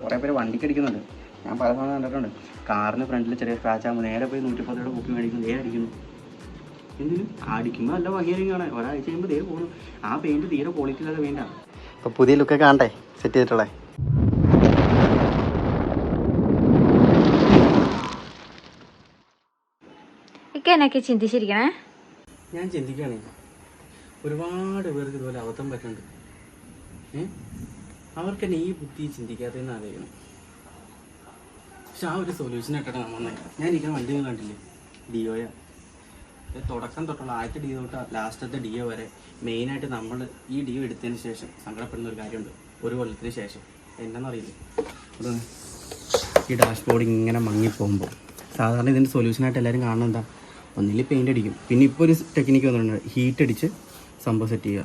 കുറേ പേര് വണ്ടിക്ക് അടിക്കുന്നുണ്ട്. ഞാൻ പല സമയം കണ്ടിട്ടുണ്ട്. കാറിന് ഫ്രണ്ടിൽ ചെറിയ സ്ക്രാച്ച് ആകുമ്പോൾ നേരെ പോയി 110 കുപ്പി മേടിക്കുന്നു, നേരെ അടിക്കുന്നു. എന്തിനും അടിക്കുമ്പോൾ നല്ല ഭംഗിയായിരിക്കും കാണാൻ. ഒരാഴ്ച കഴിയുമ്പോൾ നേരെ പോകുന്നു. ആ പെയിൻറ്റ് തീരെ ക്വാളിറ്റി ഇല്ലാതെ പെയിൻറ്റാണ്. അപ്പോൾ പുതിയ ലുക്കൊക്കെ കാണണ്ടേ സെറ്റ് ചെയ്തിട്ടുള്ളത്. എന്നൊക്കെ ചിന്തിച്ചിരിക്കണേ. ഞാൻ ചിന്തിക്കുകയാണേ, ഒരുപാട് പേർക്ക് ഇതുപോലെ അബദ്ധം പറ്റുന്നുണ്ട്. അവർക്ക് തന്നെ ഈ ബുദ്ധി ചിന്തിക്കാത്തതെന്ന് ആലോചിക്കണം. പക്ഷെ ആ ഒരു സൊല്യൂഷൻ ഇട്ടിട്ട് നമ്മൾ ഞാൻ ഇരിക്കുന്ന വണ്ടി കണ്ടില്ലേ, ഡിയോയാ. തുടക്കം തൊട്ടുള്ള ആദ്യത്തെ ഡിയോ തൊട്ട് ലാസ്റ്റത്തെ ഡിയോ വരെ മെയിനായിട്ട് നമ്മൾ ഈ ഡിയോ എടുത്തതിന് ശേഷം സങ്കടപ്പെടുന്ന ഒരു കാര്യമുണ്ട്. ഒരു കൊല്ലത്തിന് ശേഷം എന്താണെന്നറിയില്ലേ, ഈ ഡാഷ്ബോർഡ് ഇങ്ങനെ മങ്ങിപ്പോകുമ്പോൾ സാധാരണ ഇതിൻ്റെ സൊല്യൂഷനായിട്ട് എല്ലാവരും കാണുന്നത് എന്താ, ഒന്നിൽ പെയിൻ്റ് അടിക്കും. പിന്നെ ഇപ്പോൾ ഒരു ടെക്നിക്ക് വന്നിട്ടുണ്ട്, ഹീറ്റ് അടിച്ച് സംഭവം സെറ്റ് ചെയ്യുക.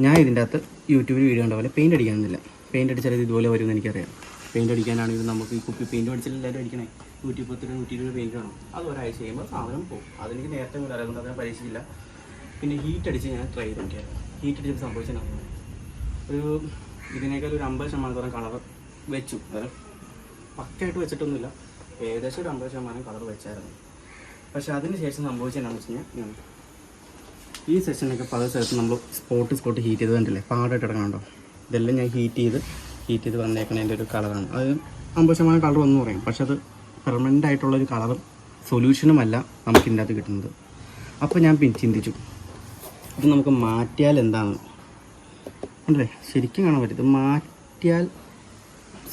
ഞാൻ ഇതിൻ്റെ അകത്ത് യൂട്യൂബിൽ വീഡിയോ കണ്ട പോലെ പെയിൻ്റ് അടിക്കാനൊന്നുമില്ല. പെയിൻ്റ് അടിച്ചാൽ ഇതുപോലെ വരുമെന്ന് എനിക്കറിയാം. പെയിൻ്റ് അടിക്കാനാണെങ്കിൽ നമുക്ക് ഈ കുപ്പി പെയിൻറ്റ് അടിച്ചാൽ എല്ലാവരും അടിക്കണേ 110 120 പെയിൻറ്റ് വേണം. അത് ഒരാഴ്ച കഴിയുമ്പോൾ സാധനം പോകും. അതെനിക്ക് നേരത്തെ മുതൽ അറിയാവുന്നത്, അതിനെ പരീക്ഷിച്ചില്ല. പിന്നെ ഹീറ്റ് അടിച്ച് ഞാൻ ട്രൈ ചെയ്ത് നോക്കിയായിരുന്നു. ഹീറ്റ് അടിച്ച് സംഭവിച്ചാൽ ഒരു ഇതിനേക്കാൾ ഒരു 50% കളർ വെച്ചു. അത് പക്കയായിട്ട് വെച്ചിട്ടൊന്നുമില്ല, ഏകദേശം ഒരു 50% കളർ വെച്ചായിരുന്നു. പക്ഷെ അതിന് ശേഷം സംഭവിച്ചതെന്നാന്ന് വെച്ച് കഴിഞ്ഞാൽ, ഈ സെഷനൊക്കെ പല സ്ഥലത്ത് നമ്മൾ സ്പോട്ട് ഹീറ്റ് ചെയ്ത് കണ്ടില്ലേ, പാടായിട്ട് ഇടക്കണുണ്ടോ. ഇതെല്ലാം ഞാൻ ഹീറ്റ് ചെയ്ത് വന്നേക്കണതിൻ്റെ ഒരു കളറാണ്. അത് 50% കളർ വന്നു പറയും. പക്ഷെ അത് പെർമനൻ്റ് ആയിട്ടുള്ളൊരു കളറും സൊല്യൂഷനുമല്ല നമുക്ക് ഇതിൻ്റെ അകത്ത് കിട്ടുന്നത്. അപ്പോൾ ഞാൻ ചിന്തിച്ചു, ഇത് നമുക്ക് മാറ്റിയാൽ എന്താണ് അല്ലേ, ശരിക്കും കാണാൻ പറ്റും. ഇത് മാറ്റിയാൽ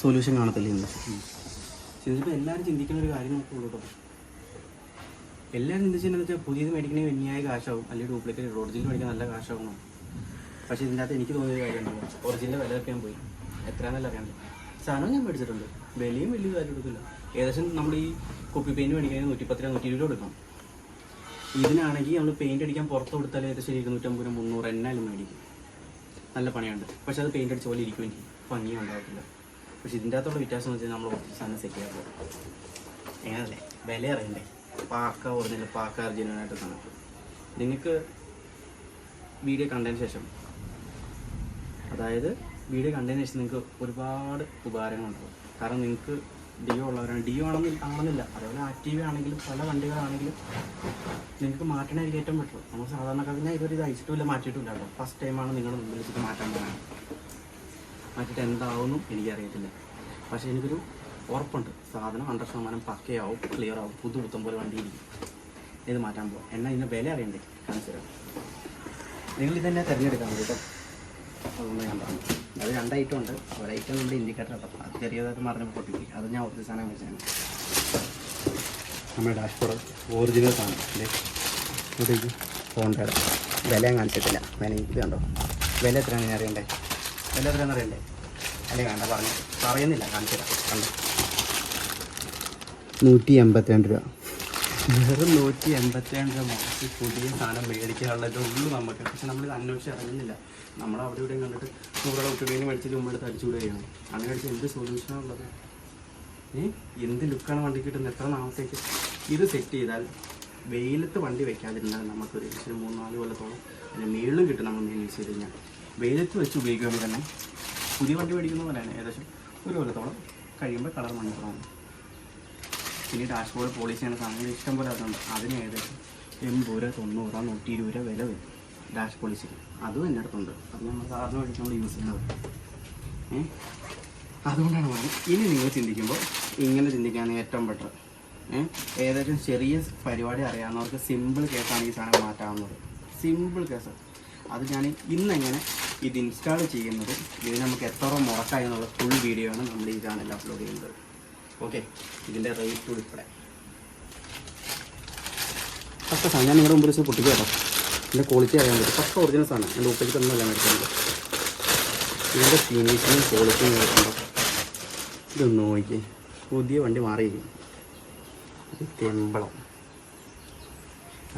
സൊല്യൂഷൻ കാണത്തില്ല എന്ന് ചിന്തിച്ചപ്പോൾ എല്ലാവരും ചിന്തിക്കുന്ന ഒരു കാര്യം നോക്കുള്ളൂ കേട്ടോ. എല്ലാവരും ചിന്തിച്ചതെന്ന് വെച്ചാൽ പുതിയത് മേടിക്കണമെങ്കിൽ വലിയ കാശാവും, അല്ലെങ്കിൽ ഡ്യൂപ്ലിക്കേറ്റ് ഒറിജിനൽ മേടിക്കാൻ നല്ല കാശാവണം. പക്ഷേ ഇതിൻ്റെ അകത്ത് എനിക്ക് തോന്നിയ കാര്യമുണ്ടല്ലോ, ഒറിജിനൽ വില വെക്കാൻ പോയി എത്രയാണെന്നല്ല അറിയാൻ പറ്റും. സാധനം ഞാൻ മേടിച്ചിട്ടുണ്ട്, വിലയും വലിയ കാര്യം എടുക്കില്ല. ഏകദേശം നമ്മൾ ഈ കുപ്പി പെയിൻറ്റ് മേടിക്കണമെങ്കിൽ 110 120 കൊടുക്കണം. ഇതിനാണെങ്കിൽ നമ്മൾ പെയിൻറ്റ് അടിക്കാൻ പുറത്ത് കൊടുത്താൽ ഏകദേശം 250 300 എന്നാലും മേടിക്കും. നല്ല പണിയുണ്ട്. പക്ഷെ അത് പെയിൻറ്റ് അടിച്ച പോലെ ഇരിക്കും, എനിക്ക് ഭംഗിയും ഉണ്ടാകത്തില്ല. പക്ഷേ ഇതിൻ്റെ അകത്തുള്ള വ്യത്യാസം എന്ന് വെച്ചാൽ നമ്മൾ ഒറിജിനൽ സാധനം സെറ്റ് ചെയ്യാൻ പോകും. എങ്ങനെയല്ലേ, വില അറിയണ്ടേ. പാക്ക ഒറിജിനൽ പാക്ക അർജുനായിട്ട് സാധനം നിങ്ങൾക്ക് വീഡിയോ കണ്ടതിന് ശേഷം, അതായത് വീഡിയോ കണ്ടതിന് ശേഷം നിങ്ങൾക്ക് ഒരുപാട് ഉപകാരങ്ങളുണ്ടാവും. കാരണം നിങ്ങൾക്ക് ഡിയോ ഉള്ളവരാണ്, ഡിയോ ആണെന്നില്ല, അതേപോലെ ആക്റ്റീവ് ആണെങ്കിലും പല വണ്ടികളാണെങ്കിലും നിങ്ങൾക്ക് മാറ്റണമായിരിക്കും ഏറ്റവും ബെറ്റർ. നമ്മൾ സാധാരണക്കാർക്ക് ഞാൻ ഇതൊരു ഇത് അയച്ചിട്ടില്ല, മാറ്റിയിട്ടില്ല കേട്ടോ. ഫസ്റ്റ് ടൈമാണ് നിങ്ങൾ മുമ്പിൽ വെച്ചിട്ട് മാറ്റാൻ പോകുന്നത്. മാറ്റിയിട്ട് എന്താവുമെന്നും എനിക്കറിയത്തില്ല. പക്ഷേ എനിക്കൊരു ഉറപ്പുണ്ട്, സാധനം 100% പക്കയാവും, ക്ലിയർ ആവും, പുതുപുത്തം പോലെ വണ്ടി ഇരിക്കും. ഇത് മാറ്റാൻ പോകാം. എന്നാൽ ഇതിൻ്റെ വില അറിയണ്ടേ, കാണിച്ചു തരാം. നിങ്ങൾ ഇതെന്നെ തിരഞ്ഞെടുക്കാൻ മതി കേട്ടോ. അതുകൊണ്ട് ഞാൻ പറഞ്ഞു, അത് 2 ഐറ്റം ഉണ്ട്. ഒരൈറ്റം നമ്മുടെ ഇൻഡിക്കേറ്റർ കേട്ടോ, അത് ചെറിയതായിട്ട് മറിഞ്ഞ് പൊട്ടിപ്പോയി. അത് ഞാൻ ഒറിജിനൽ സാധനം വെച്ചാണ്. നമ്മുടെ ഡാഷ്ബോർഡ് ഒറിജിനൽ സാധനം അല്ലേ, ഇവിടേക്ക് ഹോണ്ടയുടെ വില ഞാൻ കാണിച്ചിട്ടില്ല. വില ഇത് കണ്ടോ, വില എത്രയാണ് ഞാൻ അറിയണ്ടേ, വില എത്രയാണെന്ന് അറിയണ്ടേ. അല്ലേ വേണ്ട പറയുന്നില്ല, കാണിച്ചില്ല. കണ്ടോ, 182 രൂപ. വെറും 182 രൂപ മാറ്റി പുതിയ സാധനം മേടിക്കാനുള്ളത് ഉള്ളൂ നമുക്ക്. പക്ഷെ നമ്മളിത് അന്വേഷിച്ച് ഇറങ്ങുന്നില്ല. നമ്മളവിടെ ഇവിടെയും കണ്ടിട്ട് 100 ഉപ്പുപേന് മേടിച്ചിട്ട് മുമ്പെടുത്ത് അടിച്ചുകൂടുകയാണ്. അങ്ങനെ അടിച്ച് എന്ത് സൊല്യൂഷനാണുള്ളത്? എന്ത് ലുക്കാണ് വണ്ടി കിട്ടുന്നത്? എത്ര നാളത്തേക്ക് ഇത് സെറ്റ് ചെയ്താൽ വെയിലത്ത് വണ്ടി വെക്കാതിരുന്നാൽ നമുക്കൊരു 3-4 കൊല്ലത്തോളം അതിന് മേളിലും കിട്ടും. നമ്മൾ യൂസ് ചെയ്ത് കഴിഞ്ഞാൽ വെയിലത്ത് വെച്ച് ഉപയോഗിക്കുകയാണെങ്കിൽ തന്നെ പുതിയ വണ്ടി മേടിക്കുന്ന പോലെയാണ്. ഏകദേശം 1 കൊല്ലത്തോളം കഴിയുമ്പോൾ കളർ മണിക്കൂറാണ്. പിന്നെ ഡാഷ്ബോർഡ് പോളിഷ് ചെയ്യുന്ന സാധനങ്ങൾ ഇഷ്ടം പോലെ അതുണ്ട്. അതിന് ഏകദേശം 80 രൂപ 90 രൂപ 120 രൂപ വില വരും ഡാഷ് പോളിഷിന്. അതും എൻ്റെ അടുത്തുണ്ട്. അത് നമ്മൾ സാധാരണ വേണ്ടി നമ്മൾ യൂസ് ചെയ്യുന്നത്. അതുകൊണ്ടാണ് പറഞ്ഞത്, ഇനി നിങ്ങൾ ചിന്തിക്കുമ്പോൾ ഇങ്ങനെ ചിന്തിക്കുകയാണ് ഏറ്റവും ബെറ്റർ. ഏകദേശം ചെറിയ പരിപാടി അറിയാവുന്നവർക്ക് സിമ്പിൾ കേസാണ് ഈ സാധനം മാറ്റാവുന്നത്. Simple case. അത് ഞാൻ ഇന്നെങ്ങനെ ഇത് ഇൻസ്റ്റാൾ ചെയ്യുന്നത്, ഇത് നമുക്ക് എത്ര മുടക്കായി എന്നുള്ള ഫുൾ വീഡിയോ ആണ് നമ്മൾ ഈ ചാനലിൽ അപ്ലോഡ് ചെയ്യുന്നത്. ഓക്കെ, ഇതിൻ്റെ റേറ്റ് ഉൾപ്പെടെ പക്ക സാധനം ഞാൻ നിങ്ങളുടെ മുമ്പിൽ വെച്ച് പൊട്ടിക്കുക കേട്ടോ. ഇതിൻ്റെ ക്വാളിറ്റി അറിയാൻ പറ്റും. പക്ക ഒറിജിനൽ സാധനം. എൻ്റെ ഉപ്പയ്ക്ക് തന്നെയല്ല മേടിക്കുന്നത്. ഇതിൻ്റെ ഫിനിഷിങ്ങും ക്വാളിറ്റിയും കേൾക്കുമ്പോൾ ഇതൊന്ന് നോക്കി. പുതിയ വണ്ടി മാറിയിരിക്കും. തെമ്പളം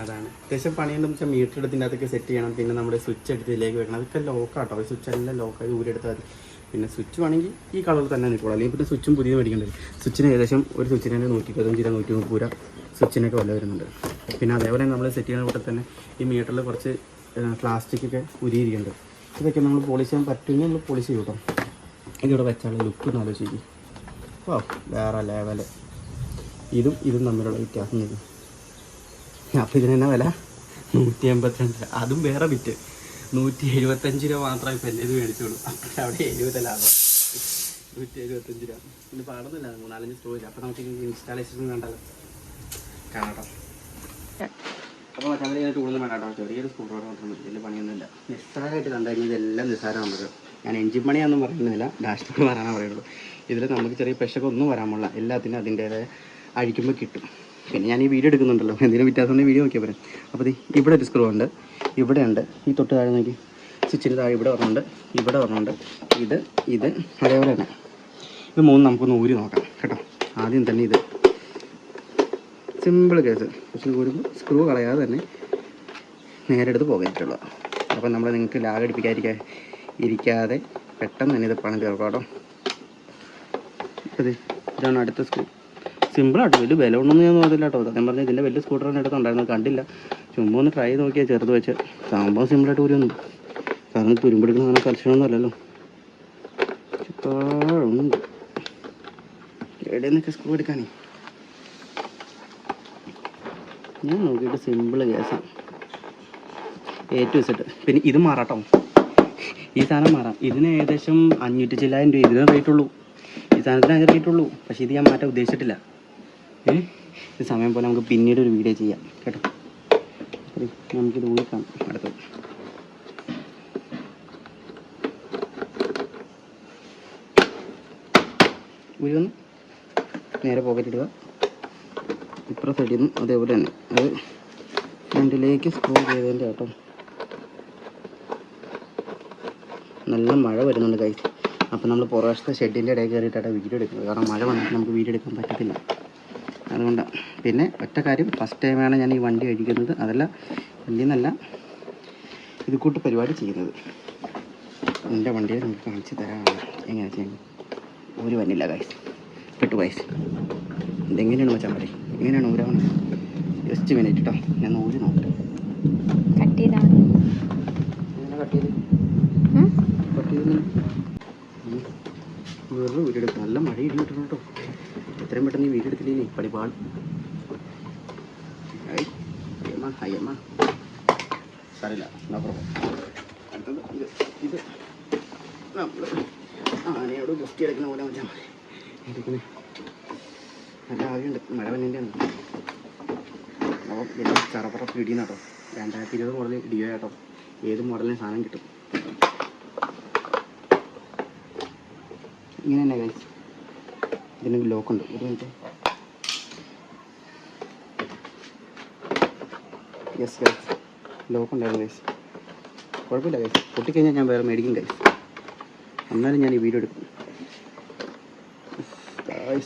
അതാണ് അത്യാവശ്യം പണിയുണ്ടെന്ന് വെച്ചാൽ മീറ്റർ എടുത്തിൻ്റെ അകത്തൊക്കെ സെറ്റ് ചെയ്യണം. പിന്നെ നമ്മുടെ സ്വിച്ച് എടുത്ത് ഇതിലേക്ക് വെക്കണം. അതൊക്കെ ലോക്കാട്ടോ. സ്വിച്ച് എല്ലാം ലോക്കായി ഊരെടുത്താൽ മതി. പിന്നെ സ്വിച്ച് വേണമെങ്കിൽ ഈ കളറിൽ തന്നെ നിൽക്കുള്ളൂ. അല്ലെങ്കിൽ പിന്നെ സ്വിച്ചും പുതിയ മേടിക്കേണ്ടത്. സ്വിച്ചിന് ഏകദേശം ഒരു സ്വിച്ചിന് 125 രൂപ 130 രൂപ സ്വിച്ചിനൊക്കെ വില വരുന്നുണ്ട്. പിന്നെ അതേപോലെ നമ്മൾ സെറ്റ് ചെയ്യുന്ന കൂട്ടത്തിൽ തന്നെ ഈ മീറ്ററിൽ കുറച്ച് പ്ലാസ്റ്റിക്കൊക്കെ ഉരിയിരിക്കുന്നുണ്ട്. ഇതൊക്കെ നമ്മൾ പോളിഷ് ചെയ്യാൻ പറ്റുമെങ്കിൽ നമ്മൾ പോളിഷ് ചെയ്യും കേട്ടോ. ഇതിവിടെ വെച്ചാൽ ലുക്ക് ഒന്ന് ആലോചിക്കും. ഓ വേറെ ലെവല്. ഇതും തമ്മിലുള്ള വ്യത്യാസം നോക്കും. അപ്പോൾ ഇതിന് തന്നെ വില 182 രൂപ. അതും വേറെ വിറ്റ് 175 രൂപ മാത്രമേ ഇപ്പം ഇത് മേടിച്ചോളൂ. അപ്പോൾ അവിടെ 70 ലാഭം. 175 രൂപ. ഇന്ന് പാടുന്നില്ല, 4-5 സ്റ്റോറില്ല. അപ്പോൾ നമുക്ക് ഇൻസ്റ്റാളേഷൻ വേണ്ടല്ലോ, കാണാം. അപ്പോൾ മറ്റേ ടൂളൊന്നും വേണ്ട കേട്ടോ. ചെറിയൊരു സ്ക്രൂ ഡ്രൈവർ മാത്രം മതി, വലിയ പണിയൊന്നുമില്ല. നിസ്സാരമായിട്ട് കണ്ടുകഴിഞ്ഞാൽ ഇതെല്ലാം നിസ്സാരം നമുക്ക്. ഞാൻ എഞ്ചിൻ പണിയാണെന്നും പറയുന്നില്ല, ഡാഷ്ബോർഡ് പറയാനേ പറയുള്ളൂ. ഇതിൽ നമുക്ക് ചെറിയ പ്രശ്നമൊക്കെ ഒന്നും വരാൻ പാടില്ല. എല്ലാത്തിനും അതിൻ്റേതായ അഴിക്കുമ്പോൾ കിട്ടും. പിന്നെ ഞാൻ ഈ വീഡിയോ എടുക്കുന്നുണ്ടല്ലോ, എന്തെങ്കിലും വ്യത്യാസം വീഡിയോ നോക്കിയാൽ പറയാം. അപ്പോൾ ഇവിടെ ഒരു സ്ക്രൂ ഉണ്ട്, ഇവിടെ ഉണ്ട്. ഈ തൊട്ട് താഴെ നോക്കി സ്വിച്ചിന് താഴെ ഇവിടെ പറഞ്ഞുണ്ട്, ഇവിടെ പറഞ്ഞുണ്ട്. ഇത് അതേപോലെ തന്നെ. ഇത് 3 നമുക്കൊന്ന് ഊരി നോക്കാം കേട്ടോ. ആദ്യം തന്നെ ഇത് സിമ്പിൾ കേസ്. പക്ഷേ ഊരുമ്പോൾ സ്ക്രൂ കളയാതെ തന്നെ നേരെ എടുത്ത് പോകാറ്റുള്ളൂ. അപ്പോൾ നമ്മൾ നിങ്ങൾക്ക് ലാഗ് ഇരിക്കാതെ പെട്ടെന്ന് തന്നെ ഇത് പണി തീർക്കാം കേട്ടോ. ഇതാണ് അടുത്ത സ്ക്രൂ. സിമ്പിളാട്ടോ, വലിയ വില ഒന്നും ഞാൻ നോക്കില്ല കേട്ടോ. ഞാൻ പറഞ്ഞാൽ ഇതിൻ്റെ വലിയ സ്കൂട്ടറിൻ്റെ അടുത്തുണ്ടായിരുന്നു, കണ്ടില്ല. ചുമ്മാ ഒന്ന് ട്രൈ നോക്കിയാൽ ചെറുത് വെച്ച് സംഭവം സിമ്പിളായിട്ട് ഊരിയൊന്നും. കാരണം തുരുമ്പെടുക്കുന്ന അങ്ങനെ കർശനമൊന്നും അല്ലല്ലോ. ചുപ്പാടുണ്ട് എവിടെ നിന്നൊക്കെ സ്ക്രൂ എടുക്കാനേ. ഞാൻ നോക്കിയിട്ട് സിമ്പിൾ കേസാണ്, A to Z. പിന്നെ ഇത് മാറാട്ടോ, ഈ സാധനം മാറാം. ഇതിന് ഏകദേശം 500 ചില്ലായിരം രൂപ ഇതിന് റേറ്റ് ഉള്ളൂ. ഈ സാധനത്തിന് അങ്ങനെ റേറ്റ് ഉള്ളൂ. പക്ഷേ ഇത് ഞാൻ മാറ്റാൻ ഉദ്ദേശിച്ചിട്ടില്ല. ഇത് സമയം പോലെ നമുക്ക് പിന്നീട് ഒരു വീഡിയോ ചെയ്യാം കേട്ടോ. നമുക്കിത് ഊരിക്കാം അടുത്തത്. ഊരി വന്ന് നേരെ പോക്കറ്റിടുക. ഇപ്പുറ സൈഡിൽ നിന്നും അതേപോലെ തന്നെ അത് ഫ്രണ്ടിലേക്ക് സ്ക്രൂ ചെയ്തതിൻ്റെ കേട്ടോ. നല്ല മഴ വരുന്നുണ്ട് കൈ. അപ്പോൾ നമ്മൾ പുറവശത്തെ ഷെഡിൻ്റെ ഇടയിൽ കയറിയിട്ടാണ് വീഡിയോ എടുക്കുന്നത്. കാരണം മഴ വന്നിട്ട് നമുക്ക് വീഡിയോ എടുക്കാൻ പറ്റത്തില്ല, അതുകൊണ്ടാണ്. പിന്നെ ഒറ്റ കാര്യം, ഫസ്റ്റ് ടൈമാണ് ഞാൻ ഈ വണ്ടി അഴിക്കുന്നത്. അതല്ല വലിയെന്നല്ല, ഇത് കൂട്ട് പരിപാടി ചെയ്യുന്നത്. എൻ്റെ വണ്ടിയെ നമുക്ക് കാണിച്ച് തരാനാണ് എങ്ങനെ ചെയ്യുന്നത്. ഒരു വന്നില്ല ഗൈസ്, പെട്ടു ഗൈസ്. ഇതെങ്ങനെയാണ് വെച്ചാൽ മതി, എങ്ങനെയാണ് ഊരാണ്. ജസ്റ്റ് മിനിറ്റ് കേട്ടോ, ഞാൻ ഊരി നോക്കട്ടെ. കട്ട് ചെയ്താൽ വെറുതെ വീഡിയോ എടുക്കും. നല്ല മഴ ഇടി കിട്ടണം കേട്ടോ. എത്രയും പെട്ടെന്ന് ഈ വീഡിയോ എടുത്തില്ലേ പടിപാട്. അയ്യമ്മ സാരില്ല. അടുത്തത് ഇത് നമ്മൾ ആനയോട് ഗുസ്തി എടുക്കുന്ന പോലെ വെച്ചാൽ മതി. എടുക്കുന്നത് നല്ല ആവശ്യമുണ്ട്, മഴ വന്നതിൻ്റെയാണ്. അപ്പോൾ എല്ലാം ചറപ്പറ പിടിയെന്ന് കേട്ടോ. 2020 മോഡൽ ഡിയോ കേട്ടോ. ഏത് മോഡലിന് സാധനം കിട്ടും. ഇങ്ങനെ തന്നെ കഴിച്ചു. ഇതിന് ലോക്കുണ്ട്. ഒരു മിനിറ്റ്. യെസ് ഗൈസ്, ലോക്കുണ്ടായിരുന്നു ഗൈസ്. കുഴപ്പമില്ല ഗൈസ്, പൊട്ടിക്കഴിഞ്ഞാൽ ഞാൻ വേറെ മേടിക്കും ഗൈസ്. എന്നാലും ഞാൻ ഈ വീഡിയോ എടുക്കും.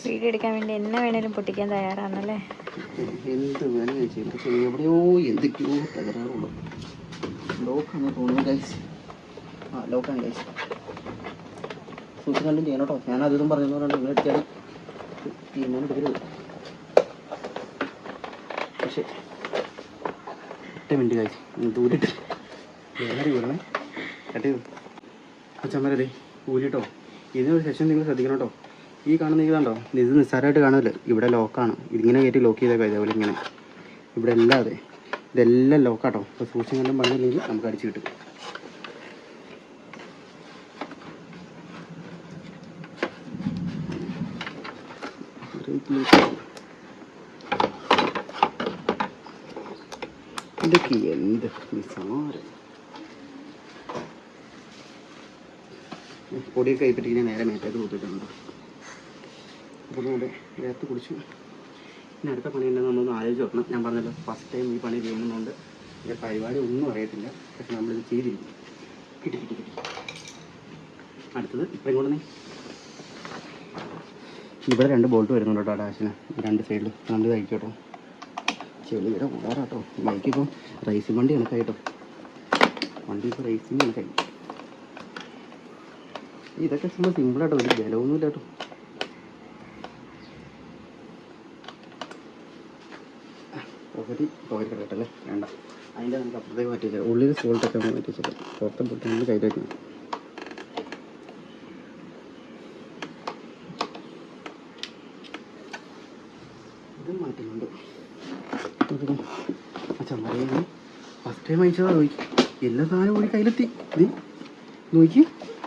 വീഡിയോ എടുക്കാൻ വേണ്ടി എന്നെ വേണേലും പൊട്ടിക്കാൻ തയ്യാറാണല്ലേ. എന്ത് വേണം കഴിച്ചു, പക്ഷേ എവിടെയോ എന്തൊക്കെയോ തകരാറുള്ളൂ. ലോക്കാണ് തോന്നുന്നു ഗൈസ്. ലോക്കാണ് ഗൈസ്. സൂക്ഷിച്ച് കണ്ടും ചെയ്യണം കേട്ടോ. ഞാൻ അതും പറഞ്ഞതുകൊണ്ടാണ് നിങ്ങൾ എടുക്കാൻ തീരുമാനം എടുക്കരുത്. പക്ഷേ 8 മിനിറ്റ് കഴിച്ച് ദൂരിട്ട് വേറെ ഊരണേ കട്ട് ചെയ്തു. അച്ഛന്മാരേ ഊരിട്ടോ. ഇതിനൊരു സെഷൻ നിങ്ങൾ ശ്രദ്ധിക്കണം കേട്ടോ. ഈ കാണുന്ന ഇതാണ്ടോ, ഇത് നിസ്സാരമായിട്ട് കാണുമല്ലോ. ഇവിടെ ലോക്കാണ്. ഇതിങ്ങനെ കയറ്റി ലോക്ക് ചെയ്തേക്കാം. ഇതേപോലെ ഇങ്ങനെ ഇവിടെ എല്ലാം അതെ, ഇതെല്ലാം ലോക്കാട്ടോ. അപ്പോൾ സൂക്ഷിച്ച് കണ്ടും പറഞ്ഞില്ലെങ്കിൽ നമുക്ക് അടിച്ച് കിട്ടും. ഇതൊക്കെ എന്ത് നിസ്സാരം. പൊടിയൊക്കെ കൈപ്പറ്റിങ്ങനെ നേരെ മേത്തേക്ക് കൂത്തിട്ടുണ്ട്. അപ്പോൾ നമ്മുടെ നേരത്തെ കുടിച്ചു. പിന്നെ അടുത്ത പണി ഉണ്ടെന്ന് നമ്മളൊന്ന് ആലോചിച്ച് നോക്കണം. ഞാൻ പറഞ്ഞല്ലോ ഫസ്റ്റ് ടൈം ഈ പണി ചെയ്യുന്നതുകൊണ്ട് ഈ പരിപാടി ഒന്നും അറിയത്തില്ല. പക്ഷെ നമ്മളിത് ചെയ്തിരിക്കും. കിട്ടി. അടുത്തത് ഇപ്പം ഇങ്ങോട്ട് ഇവിടെ 2 ബോൾട്ട് വരുന്നുണ്ട് കേട്ടോ ഡാഷിന്, 2 സൈഡിൽ. നമ്മൾ കഴിക്കട്ടോ. ചെളിയുടെ കൂടാറാട്ടോ. ബൈക്കിപ്പം റേസിംഗ് വണ്ടി കണക്കായിട്ടോ. വണ്ടി ഇപ്പോൾ റേസിംഗ് കണക്കായി. ഇതൊക്കെ നമ്മൾ സിമ്പിളാട്ടോ, വലിയ ബലമൊന്നുമില്ല കേട്ടോ. പകുതി കിടക്കട്ടല്ലേ, വേണ്ട. അതിൻ്റെ നമുക്ക് അപ്പുറത്തേക്ക് മാറ്റി വെച്ചാൽ ഉള്ളിൽ സോൾട്ടൊക്കെ ഒന്ന് മാറ്റി വെച്ചാൽ പുറത്തെ പൊട്ടി നമ്മൾ കയ്യിൽ വയ്ക്കണം. ഇത് മാറ്റുന്നുണ്ട്. ചമ്മറിയാണ് ഫസ്റ്റ് ടൈം അയച്ചതാ. നോക്കി എല്ലാ സാധനവും കൂടി കയ്യിലെത്തി. ഇത് നോക്കി,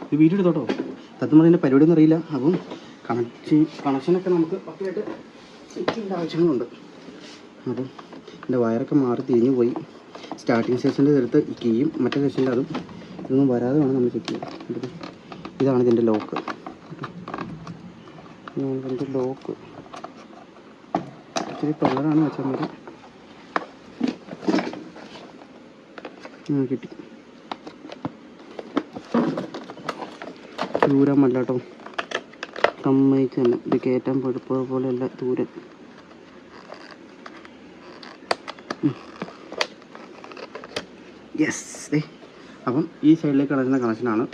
ഇത് വീഡിയോ എടുത്തോട്ടോ. സത്യം അതിൻ്റെ പരിപാടിയൊന്നും അറിയില്ല. അപ്പം കണക്ഷനൊക്കെ നമുക്ക് പക്കയായിട്ട് സെറ്റ് ചെയ്യേണ്ട ആവശ്യങ്ങളുണ്ട്. അപ്പം എൻ്റെ വയറൊക്കെ മാറി തിരിഞ്ഞു പോയി. സ്റ്റാർട്ടിങ് സെഷൻ്റെ അടുത്ത് കീയും മറ്റേ സെഷൻ്റെ അതും ഇതൊന്നും വരാതെ വേണം നമ്മൾ ചെക്ക് ചെയ്യാൻ. ഇതാണ് ഇതിൻ്റെ ലോക്ക്. ഇതിൻ്റെ ലോക്ക് ഇച്ചിരി കളറാണ് വെച്ചാൽ മതി. കിട്ടി. ദൂരമല്ല കേട്ടോ, സമ്മതിച്ച് തന്നെ. ഇത് കയറ്റാൻ പോലെയല്ല ദൂരം. യെസ്. അപ്പം ഈ സൈഡിലേക്ക് കിടക്കുന്ന കണക്ഷനാണ്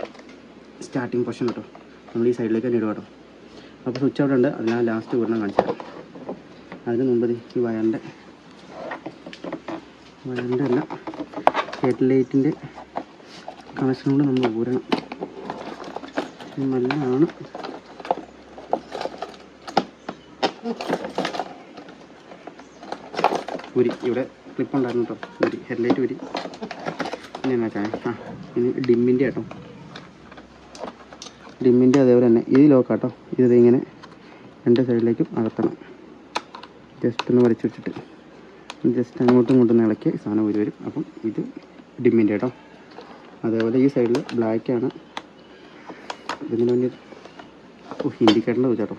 സ്റ്റാർട്ടിങ് പൊസിഷൻ കേട്ടോ. നമ്മൾ ഈ സൈഡിലേക്ക് തന്നെ ഇടുക കേട്ടോ. അപ്പോൾ സ്വിച്ച് അവിടെ ഉണ്ട്, അതിനാ ലാസ്റ്റ് ഒരെണ്ണം കാണിച്ചു തരാം. അതിന് മുമ്പ് ഈ വയറിൻ്റെ അല്ല ഹെഡ്ലൈറ്റിൻ്റെ കണക്ഷൻ കൊണ്ട് നമ്മൾ ഊരണം. നല്ലതാണ്. ഉരി ഇവിടെ ക്ലിപ്പ് ഉണ്ടായിരുന്നു കേട്ടോ. ഉരി ഹെഡ്ലൈറ്റ് ഉരി. പിന്നെ എന്നാ വെച്ചാൽ ഇനി ഡിമ്മിൻ്റെ കേട്ടോ. ഡിമ്മിൻ്റെ അതേപോലെ തന്നെ ഇത് ലോക്കാട്ടോ. ഇത് ഇങ്ങനെ രണ്ട് സൈഡിലേക്കും അകത്തണം. ജസ്റ്റ് ഒന്ന് വലിച്ചു വെച്ചിട്ട് ജസ്റ്റ് അങ്ങോട്ടും ഇങ്ങോട്ടും ഇളക്കി സാധനം ഊരി വരും. അപ്പം ഇത് ഡിമ്മിൻ്റെ കേട്ടോ. അതേപോലെ ഈ സൈഡിൽ ബ്ലാക്കാണ്. ഇതിന് വേണ്ടി ഇൻഡിക്കേറ്ററിൻ്റെ വെച്ചാട്ടോ.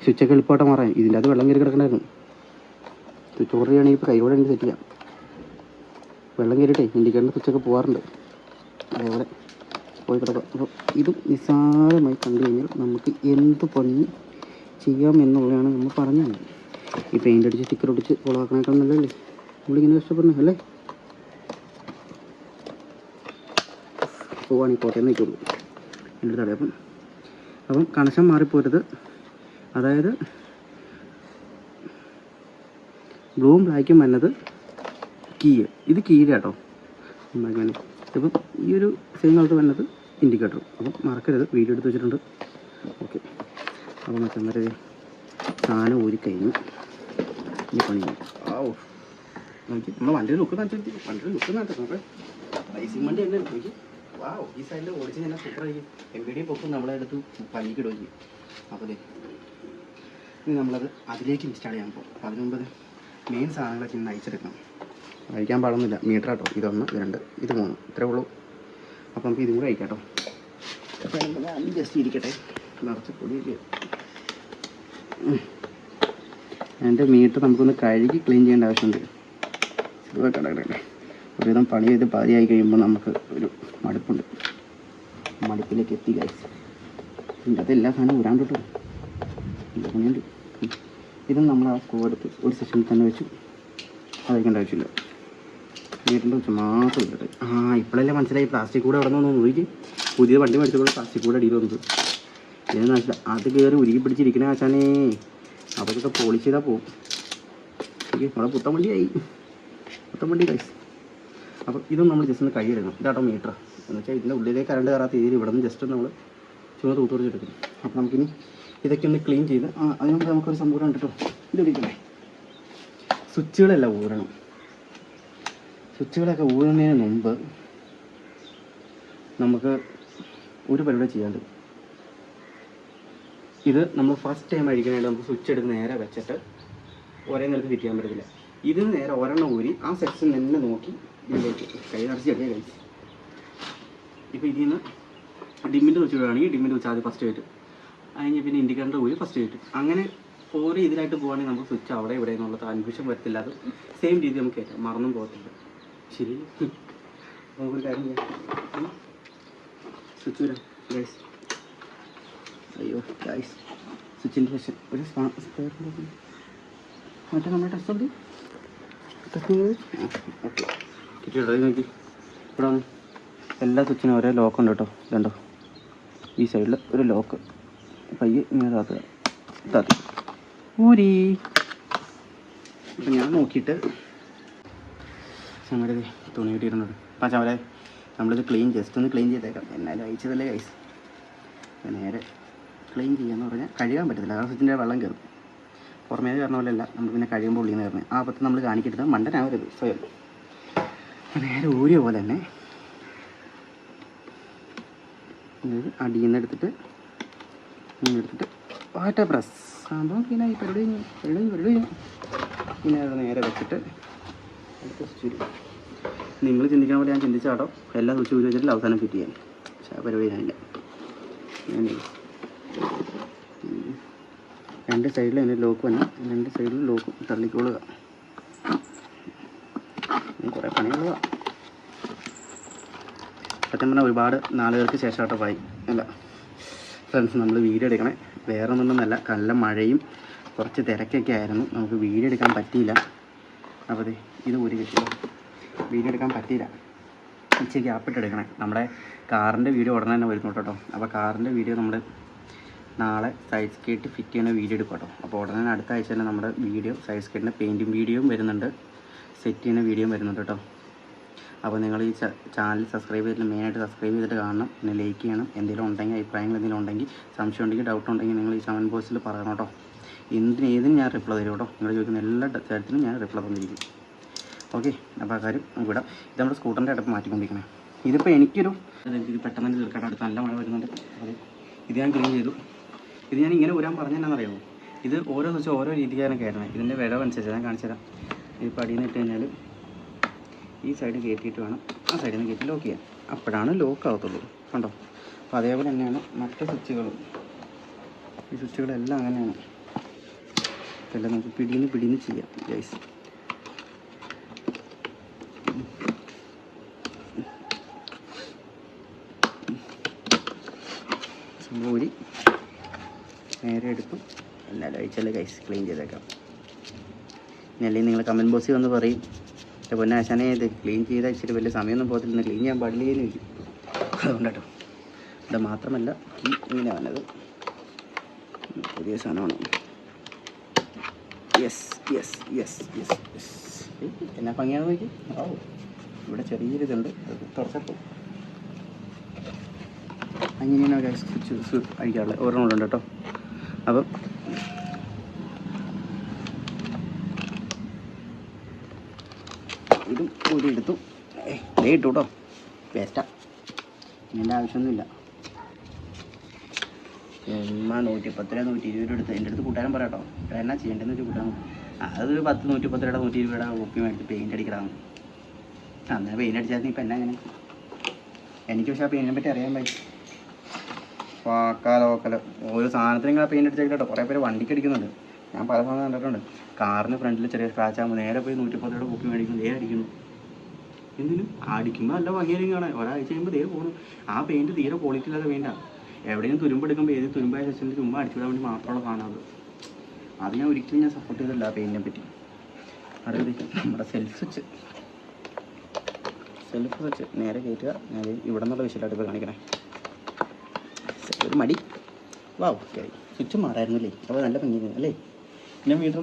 സ്വിച്ചൊക്കെ എളുപ്പമായിട്ട് മാറാൻ. ഇതിൻ്റെ അത് വെള്ളം കയറി കിടക്കണമായിരുന്നു. സ്വിച്ച് ഓർഡർ ചെയ്യുകയാണെങ്കിൽ ഇപ്പോൾ കൈയോടെ എനിക്ക് സെറ്റ് ചെയ്യാം. വെള്ളം കയറിയിട്ടേ ഇൻഡിക്കേറ്ററിൻ്റെ സ്വിച്ചൊക്കെ പോകാറുണ്ട്. അതേപോലെ പോയി കിടക്കാം. അപ്പോൾ ഇതും നിസ്സാരമായി കണ്ടു കഴിഞ്ഞാൽ നമുക്ക് എന്ത് പണി ചെയ്യാം എന്നുള്ളതാണ് നമ്മൾ പറഞ്ഞത്. ഈ പെയിൻ്റ് അടിച്ച് സ്റ്റിക്കർ ഒടിച്ച് കൊളാക്കണേക്കാൾ നല്ലതല്ലേ നമ്മളിങ്ങനെ കഷ്ടപ്പെടുന്നത് അല്ലേ. പോവാണെങ്കിൽ കോട്ടയം നിൽക്കുള്ളൂ എൻ്റെ തടയും. അപ്പം കണക്ഷൻ മാറിപ്പോരുത്. അതായത് ബ്ലൂവും ബ്ലാക്കും വന്നത് കീയ്. ഇത് കീയുടെ കേട്ടോ. അങ്ങനെ ഇപ്പം ഈ ഒരു സെയിം കളർ വന്നത് ഇൻഡിക്കേറ്ററും. അപ്പം മറക്കരുത്, വീഡിയോ എടുത്ത് വെച്ചിട്ടുണ്ട്. ഓക്കെ. അപ്പം മറ്റേ വരെ സാധനം ഊരി കഴിഞ്ഞു. ഈ പണി നോക്കി നമ്മൾ വണ്ടിയുടെ ലുക്ക് കാണിച്ചു. വണ്ടിയുടെ ലുക്ക് കാണിച്ചു. റൈസിങ് വണ്ടി തന്നെ നോക്കി. വാവ്, ഈ സൈഡിൽ ഓടിച്ച് ഞാൻ സൂപ്പറായിരിക്കും. MBD പൊക്കും നമ്മളെ അടുത്ത് പള്ളിക്കിടുകയും ചെയ്യും. അപ്പോൾ ഇനി നമ്മളത് അതിലേക്ക് ഇൻസ്റ്റാൾ ചെയ്യാൻ പോകും. അപ്പോൾ അതിന് മുമ്പ് മെയിൻ സാധനങ്ങളൊക്കെ ഇന്ന് അയച്ചെടുക്കണം. അയക്കാൻ പാടൊന്നുമില്ല. മീറ്റർ കേട്ടോ. ഇതൊന്ന്, ഇത് രണ്ട്, ഇത് മൂന്ന്, ഇത്രേ ഉള്ളൂ. അപ്പോൾ നമുക്ക് ഇതും കൂടെ അയക്കാം കേട്ടോ. അപ്പോൾ ഞാൻ ജസ്റ്റ് ഇരിക്കട്ടെ. നിറച്ച് പൊടിയൊക്കെ. എൻ്റെ മീറ്റർ നമുക്കൊന്ന് കഴുകി ക്ലീൻ ചെയ്യേണ്ട ആവശ്യമുണ്ട്. കിടക്കട്ടെ. ഒരുവിധം പണി ചെയ്ത് പാതിയായി കഴിയുമ്പോൾ നമുക്ക് ഒരു മടുപ്പുണ്ട്. മടുപ്പിലേക്ക് എത്തി ഗൈസ്. ഇതിൻ്റെ അത് എല്ലാ സാധനവും ഊരാണ്ട് കേട്ടോ. പണിയുണ്ട്. ഇതും നമ്മൾ ആ സ്ക്രൂ എടുത്ത് ഒരു സെഷനിൽ തന്നെ വെച്ചു. അതയക്കേണ്ട ആവശ്യമില്ല. മീറ്ററിൻ്റെ വെച്ച് മാത്രം ഇല്ലട്ടെ. ഇപ്പോഴല്ലേ മനസ്സിലായി പ്ലാസ്റ്റിക് കൂടെ അവിടെ നിന്ന് നോക്കി. പുതിയ വണ്ടി മേടിച്ചപ്പോൾ പ്ലാസ്റ്റിക് കൂടെ അടിയിൽ വന്നത് ഏതെന്ന് വെച്ചാൽ അത് കയറി ഉരുകി പിടിച്ചിരിക്കണ ആശാനേ. അതൊക്കെ പോളിഷ് ചെയ്താൽ പോകും. ഓക്കെ, നമ്മളെ പുത്തൻ വണ്ടി ഗൈസ്. അപ്പോൾ ഇതും നമ്മൾ ജസ്റ്റ് ഒന്ന് കൈയിടണം. ഇതാട്ടോ മീറ്റർ എന്ന് വെച്ചാൽ ഇതിൻ്റെ ഉള്ളിലേക്ക് കറണ്ട് കയറാത്ത രീതിയിൽ ഇവിടെ നിന്ന് ജസ്റ്റ് നമ്മൾ ചുമ തൂത്തുറച്ചെടുക്കും. അപ്പോൾ നമുക്കിനി ഇതൊക്കെ ഒന്ന് ക്ലീൻ ചെയ്ത് അതിനുമുമ്പ് നമുക്കൊരു സംഭവം ഉണ്ട് കേട്ടോ. ഇത് പിടിക്കണേ. സ്വിച്ചുകളെല്ലാം ഊരണം. സ്വിച്ചുകളൊക്കെ ഊരുന്നതിന് മുമ്പ് നമുക്ക് ഒരു പരിപാടി ചെയ്യാണ്ട്. ഇത് നമ്മൾ ഫസ്റ്റ് ടൈം അഴിക്കാനായിട്ട് നമുക്ക് സ്വിച്ച് എടുത്ത് നേരെ വെച്ചിട്ട് ഒരേ നിലത്ത് ഫിറ്റ് ചെയ്യാൻ പറ്റത്തില്ല. ഇതിന് നേരെ ഒരെണ്ണം ഊരി ആ സെക്ഷൻ തന്നെ നോക്കി ഇതിലേക്ക് കൈ നിറച്ച് ചെറിയ കഴിച്ച്. ഇപ്പോൾ ഇതിൽ നിന്ന് ഡിമ്മിൻ്റെ സ്വിച്ച് ഇടുകയാണെങ്കിൽ ഡിമ്മിൻ്റെ സ്വിച്ച് ആദ്യം ഫസ്റ്റ് ആയിട്ട് അതിന് പിന്നെ ഇൻഡിക്കേറ്റർ ഊരി ഫസ്റ്റ് ആയിട്ട് അങ്ങനെ ഓരോ ഇതിലായിട്ട് പോകുകയാണെങ്കിൽ നമുക്ക് സ്വിച്ച് അവിടെ ഇവിടെ എന്നുള്ള കൺഫ്യൂഷൻ വരത്തില്ല. അത് സെയിം രീതി നമുക്ക് കയറ്റാം, മറന്നും പോകത്തില്ല. ശരി, നമുക്കൊരു കാര്യം ചെയ്യാം. സ്വിച്ച് വരാം ഗൈസ്. അയ്യോ ഗൈസ്, സ്വിച്ചിൻ്റെ സെഷൻ ഒരു സ്പെയർ മറ്റേ നമ്മുടെ ടെസ്റ്റ് ഉണ്ട്. ഓക്കെ, കിട്ടിയിട്ടോ. നോക്കി ഇവിടെ വന്ന് എല്ലാ സ്വിച്ചിനും ഒരേ ലോക്ക് ഉണ്ട് കേട്ടോ. ഇതുണ്ടോ, ഈ സൈഡിൽ ഒരു ലോക്ക്. പയ്യെ ഇങ്ങനെ താത്തി ഊരി. അപ്പം ഞാൻ നോക്കിയിട്ട് നമ്മുടെ തുണി കിട്ടിയിരുന്നത് അപ്പം ചവലെ നമ്മളിത് ജസ്റ്റ് ഒന്ന് ക്ലീൻ ചെയ്തേക്കാം. എന്നാലും അയച്ചതല്ലേ ഗൈസ്. നേരെ ക്ലീൻ ചെയ്യാന്ന് പറഞ്ഞാൽ കഴുകാൻ പറ്റത്തില്ല, കാരണം സ്വിച്ചിൻ്റെ വെള്ളം കയറും. പുറമേ കയറുന്ന പോലെയല്ല, നമ്മൾ പിന്നെ കഴിയുമ്പോൾ ഉള്ളിൽ നിന്ന് കയറുന്നത്. ആ പത്ത് നമ്മൾ കാണിക്കരുത്, മണ്ടനാവരുത് സ്വയം. നേരെ ഊരിയ പോലെ തന്നെ അടിയിൽ നിന്ന് എടുത്തിട്ട് വാട്ട പ്രസ് സംഭവം പിന്നെ ഈ പരിപാടി പിന്നെ അത് നേരെ വെച്ചിട്ട് അടുത്ത സ്വിച്ച്. നിങ്ങൾ ചിന്തിക്കാൻ പോലെ ഞാൻ ചിന്തിച്ചാട്ടോ എല്ലാ സ്വിച്ച് ഊരി വെച്ചിട്ട് അവസാനം ഫിറ്റ് ചെയ്യാൻ. പക്ഷേ ആ പരിപാടി ഞാനില്ല. രണ്ട് സൈഡിൽ അതിൻ്റെ ലോക്ക് വന്നാൽ രണ്ട് സൈഡിൽ ലോക്ക് തള്ളിക്കൊള്ളുക. കുറേ പണിയുള്ളതാണ്. സത്യം പറഞ്ഞാൽ ഒരുപാട് നാളുകൾക്ക് ശേഷമാട്ടോ പോയി അല്ല ഫ്രണ്ട്സ് നമ്മൾ വീഡിയോ എടുക്കണേ. വേറെ ഒന്നുകൊണ്ടൊന്നല്ല, നല്ല മഴയും കുറച്ച് തിരക്കൊക്കെ ആയിരുന്നു, നമുക്ക് വീഡിയോ എടുക്കാൻ പറ്റിയില്ല. അപ്പോൾ ഇത് ഒരു കിട്ടിയോ വീഡിയോ എടുക്കാൻ പറ്റിയില്ല. ഇച്ചിരി ഗ്യാപ്പിട്ട് എടുക്കണേ. നമ്മുടെ കാറിൻ്റെ വീഡിയോ ഉടനെ തന്നെ വരുന്നു കേട്ടോ. അപ്പോൾ കാറിൻ്റെ വീഡിയോ നമ്മൾ നാളെ സൈഡ് സ്കേറ്റ് ഫിറ്റ് ചെയ്യുന്ന വീഡിയോ എടുക്കും കേട്ടോ. അപ്പോൾ ഉടനെ അടുത്ത ആഴ്ച തന്നെ നമ്മുടെ വീഡിയോ സൈഡ് സ്കേറ്റിൻ്റെ പെയിൻറ്റിങ് വീഡിയോയും വരുന്നുണ്ട്, സെറ്റ് ചെയ്യുന്ന വീഡിയോയും വരുന്നുണ്ട് കേട്ടോ. അപ്പോൾ നിങ്ങൾ ഈ ചാനൽ സബ്സ്ക്രൈബ് ചെയ്തിട്ട് മെയിനായിട്ട് സബ്സ്ക്രൈബ് ചെയ്തിട്ട് കാണണം, പിന്നെ ലൈക്ക് ചെയ്യണം. എന്തെങ്കിലും ഉണ്ടെങ്കിൽ അഭിപ്രായങ്ങൾ എന്തെങ്കിലും ഉണ്ടെങ്കിൽ സംശയം ഉണ്ടെങ്കിൽ ഡൗട്ട് ഉണ്ടെങ്കിൽ നിങ്ങൾ ഈ കമൻറ്റ് ബോക്സിൽ പറയണം കേട്ടോ. ഏതിനും ഞാൻ റിപ്ലൈ തരും കേട്ടോ. നിങ്ങൾ ചോദിക്കുന്ന എല്ലാ കാര്യത്തിനും ഞാൻ റിപ്ലൈ തന്നിരിക്കും. ഓക്കെ, അപ്പോൾ ആ കാര്യം നമുക്ക് വിടാം. ഇത് നമ്മുടെ സ്കൂട്ടറിൻ്റെ അടുപ്പ് മാറ്റിക്കൊണ്ടിരിക്കണേ. ഇതിപ്പോൾ ഇത് പെട്ടെന്ന് തന്നെ തീർക്കാൻ അടുത്ത് നല്ല മഴ വരുന്നുണ്ട്. അതെ, ഇത് ഞാൻ ക്ലീൻ ചെയ്തു. ഇത് ഞാൻ ഇങ്ങനെ ഊരാൻ പറഞ്ഞെന്നാണെന്നറിയാമോ, ഇത് ഓരോ ദിവസം ഓരോ രീതിക്കാണ് കയറുന്നത്. ഇതിൻ്റെ വിടവനുസരിച്ച് ഞാൻ കാണിച്ചു തരാം. ഇപ്പോൾ അടിയിൽ നിന്ന് ഇട്ട് കഴിഞ്ഞാൽ ഈ സൈഡ് കയറ്റിയിട്ട് വേണം ആ സൈഡിൽ നിന്ന് കയറ്റി ലോക്ക് ചെയ്യാൻ, അപ്പോഴാണ് ലോക്ക് ആവത്തുള്ളൂ. കണ്ടോ? അപ്പോൾ അതേപോലെ തന്നെയാണ് മറ്റ് സ്വിച്ചുകളും. ഈ സ്വിച്ചുകളെല്ലാം അങ്ങനെയാണ്. ഇതെല്ലാം നമുക്ക് പിടിന്ന് ചെയ്യാം ഗൈസ്. ഊരി നേരെ എടുക്കും. എല്ലാവരും അയച്ചാൽ ഗൈസ് ക്ലീൻ ചെയ്തേക്കാം. ഇനി അല്ലെങ്കിൽ നിങ്ങൾ കമൻറ്റ് ബോക്സിൽ വന്ന് പറയും, പൊന്നെ ആശാനെ ഇത് ക്ലീൻ ചെയ്താൽ ഇച്ചിരി വലിയ സമയമൊന്നും പോകത്തില്ല, ക്ലീൻ ചെയ്യാൻ പാടില്ലേന്ന് ചോദിക്കും. അതുകൊണ്ടാട്ടോ. ഇത് മാത്രമല്ല, ഇങ്ങനെ വന്നത് പുതിയ സാധനമാണ്. യെസ് എന്നാ ഭംഗിയാണെന്ന് നോക്കി. ഓ, ഇവിടെ ചെറിയൊരിതുണ്ട്, അത് തുറച്ചപ്പോൾ അങ്ങനെയാണ് അഴിക്കാറുള്ളത്. ഒരെണ്ണം ഉണ്ട് കേട്ടോ. അപ്പം ഇതും കൂടി എടുത്തു ഇട്ടു കേട്ടോ. വേസ്റ്റാ, ഇതിൻ്റെ ആവശ്യമൊന്നുമില്ല. 110 രൂപ 120 രൂപ എടുത്ത് എൻ്റെ അടുത്ത് കൂട്ടാനും പറയാം കേട്ടോ. എന്നാ ചെയ്യേണ്ടതെന്ന് വെച്ചാൽ കൂട്ടാൻ അതൊരു 110 രൂപ 120 രൂപയുടെ കുപ്പി മേടിച്ച് പെയിൻ്റ് അടിക്കണം. അന്നേരം പെയിൻ്റ് അടിച്ചാൽ ഇപ്പം എന്നാ അങ്ങനെ എനിക്ക് പക്ഷേ ആ പെയിൻറ്റിനെ പറ്റി അറിയാൻ പറ്റും. ലോക്കൽ ഓരോ സാധനത്തിന് ഇങ്ങനെ പെയിൻ്റ് അടിച്ചേക്കാം കേട്ടോ. കുറേ പേര് വണ്ടിക്ക് അടിക്കുന്നുണ്ട്, ഞാൻ പല സാധനം കണ്ടിട്ടുണ്ട്. കാറിന് ഫ്രണ്ടിൽ ചെറിയ സ്ക്രാച്ച് ആകുമ്പോൾ നേരെ പോയി 110 രൂപയുടെ കുപ്പി മേടിക്കുന്നു, അടിക്കുന്നു. എന്തിനും അടിക്കുമ്പോൾ നല്ല ഭംഗിയായിരിക്കും കാണാൻ. ഒരാഴ്ച കഴിയുമ്പോൾ പോകുന്നു. ആ പെയിൻറ്റ് തീരെ ക്വാളിറ്റി ഇല്ലാതെ പെയിൻറ്റാണ്. എവിടെയും തുരുമ്പെടുക്കുമ്പോൾ ഏത് തുരുമ്പായ സെക്ഷനിൽ ചുമ്മാ അടിച്ചുവിടാൻ വേണ്ടി മാത്രമുള്ള സാധനം അത് ഞാൻ ഒരിക്കലും സപ്പോർട്ട് ചെയ്തില്ല ആ പെയിൻറ്റിനെ പറ്റി. അടുത്തേക്ക് നമ്മുടെ സെൽഫ് സ്വിച്ച് നേരെ കയറ്റുക. ഞാൻ ഇവിടെ നിന്നുള്ള വിഷയമായിട്ട് ഇപ്പോൾ കാണിക്കണേ. ഒരു മടി വാവ് സ്വിച്ച് മാറായിരുന്നില്ലേ, അപ്പോൾ നല്ല ഭംഗിയായിരുന്നു അല്ലേ. ഞാൻ മീറ്റർ